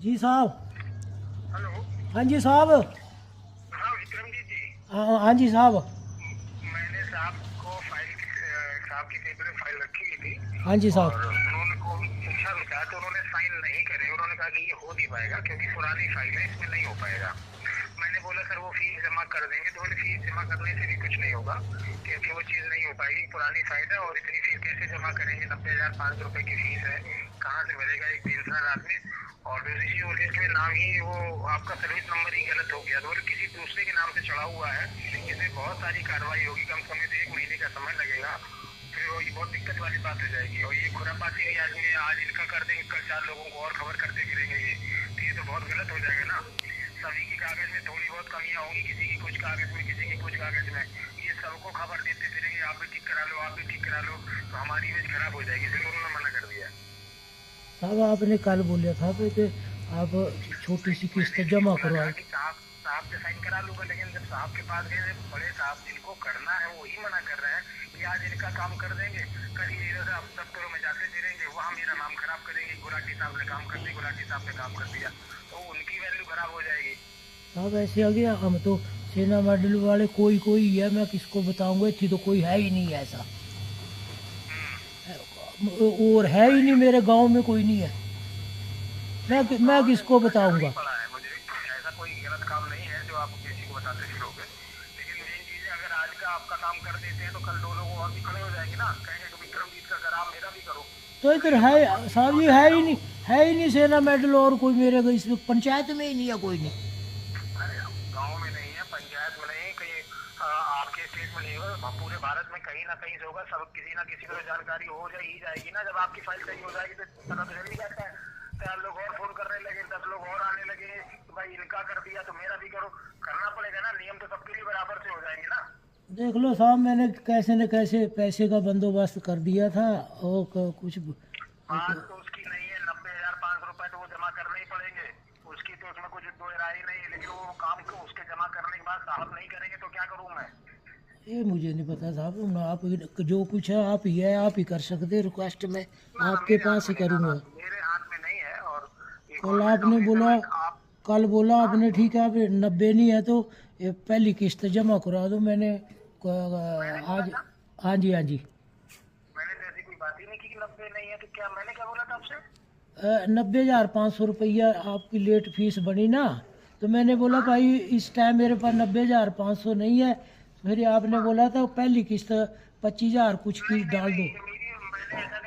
जी साहब। हेलो। हाँ जी साहब। हाँ विक्रमजीत जी। हाँ जी साहब। मैंने साहब को फाइल साहब की टेबल में फाइल रखी हुई थी हाँ जी साहब। और उन्होंने को पूछा भी था तो उन्होंने साइन नहीं करे। उन्होंने कहा कि ये हो नहीं पाएगा क्योंकि पुरानी फाइल है, इसमें नहीं हो पाएगा। मैंने बोला सर वो फीस जमा कर देंगे, तो बोले फीस जमा करने से भी कुछ नहीं होगा क्योंकि वो चीज़ नहीं हो पाएगी, पुरानी फाइल है और इतनी फीस कैसे जमा करेंगे। 90,500 रुपए की फीस है, कहाँ से भरेगा एक पेंशनर आदमी। और दूसरी चीज बोले इसमें नाम ही वो आपका सर्विस नंबर ही गलत हो गया, तो बोले किसी दूसरे के नाम से चढ़ा हुआ है, इसमें बहुत सारी कार्रवाई होगी, कम से कम 1 महीने का समय लगेगा, फिर वो ये बहुत दिक्कत वाली बात हो जाएगी। और ये खुरापाती भी आदमी आज इनका कर देंगे, कल 4 लोगों को और खबर करते फिरेंगे ये, तो ये तो बहुत गलत हो जाएगा ना। सभी की कागज में थोड़ी बहुत कमियां होंगी, किसी की कुछ कागज में, किसी की कुछ कागज में, ये सबको खबर देते फिरेंगे, आप भी ठीक करा लो, आप भी ठीक करा लो, तो हमारी इमेज खराब हो जाएगी, इसलिए उन्होंने मना कर दिया। साहब आपने कल बोला था कि आप छोटी सी किस्त जमा करवाओ। कि साहब साहब से साइन करा लूंगा, लेकिन जब साहब के पास गए, बड़े साहब जिनको करना है वही मना कर रहे हैं कि आज इनका काम कर देंगे, कल ये इधर अब दफ्तरों में जाते फिरेंगे, वहाँ मेरा नाम खराब करेंगे, गुलाटी साहब ने काम कर दिया, गुलाटी साहब ने काम कर दिया, तो उनकी वैल्यू खराब हो जाएगी। साहब ऐसे आ गया, हम तो सेना मेडल वाले कोई कोई है, मैं किसको बताऊंगा, इतनी तो कोई है ही नहीं ऐसा, और है ही नहीं, मेरे गांव में कोई नहीं है, मैं किसको बताऊंगा। पड़ा है मुझे, ऐसा कोई गलत काम नहीं है जो आप किसी को बताते फिरोगे, लेकिन मेन चीज है अगर आज का आपका काम कर देते हैं तो कल 2 लोग और भी खड़े हो जाएंगे ना, कहेंगे कि विक्रमजीत का करा, मेरा भी करो। तो इधर है साहब, ये है ही नहीं, है ही नहीं सेना मेडल, और कोई मेरे इस पंचायत में ही नहीं है, कोई नहीं। अरे गांव में नहीं है, पंचायत में नहीं, कहीं आपके स्टेट में नहीं होगा, पूरे भारत में कहीं ना कहीं से होगा, सब किसी ना किसी को तो जानकारी हो ही जाएगी ना। जब आपकी फाइल सही हो जाएगी तो पता तो चल ही जाता है, 4 लोग और फोन करने लगे, 10 लोग और आने लगे, तो भाई इनका कर दिया तो मेरा भी करो, करना पड़ेगा ना, नियम तो सबके लिए बराबर से हो जाएंगे ना। देख लो साहब, मैंने कैसे न कैसे पैसे का बंदोबस्त कर दिया था, और कुछ बात तो उसकी नहीं है, 90,500 रुपए तो वो जमा करने ही पड़ेंगे, उसकी तो उसमें कुछ दो राय नहीं है, लेकिन वो काम को उसके जमा करने के बाद साहब नहीं करेंगे तो क्या करूँ मैं। ये मुझे नहीं पता साहब, आप जो कुछ है आप ही है, आप ही कर सकते, रिक्वेस्ट में ना ना आपके मेरे हाथ पास ही में नहीं, ना ना करूँगा। मेरे हाथ में नहीं है। और ये कल गवर्नमेंट आपने ऑफिसर बोला, में आप। कल बोला हाँ आपने ठीक है, आप 90 नहीं है तो ये पहली किस्त जमा करा दो, मैंने मैंने बोला आज। था, हाँ जी हाँ जी। मैंने तो ऐसी कोई बात ही नहीं की कि 90 नहीं है, तो क्या मैंने क्या बोला था आपसे। 90,500 रुपया आपकी लेट फीस बनी ना, तो मैंने बोला हाँ भाई इस टाइम मेरे पास 90,500 नहीं है, फिर आपने हाँ बोला था पहली किस्त 25,000 कुछ की नहीं नहीं डाल दो। नहीं, मेरी मैंने ऐसा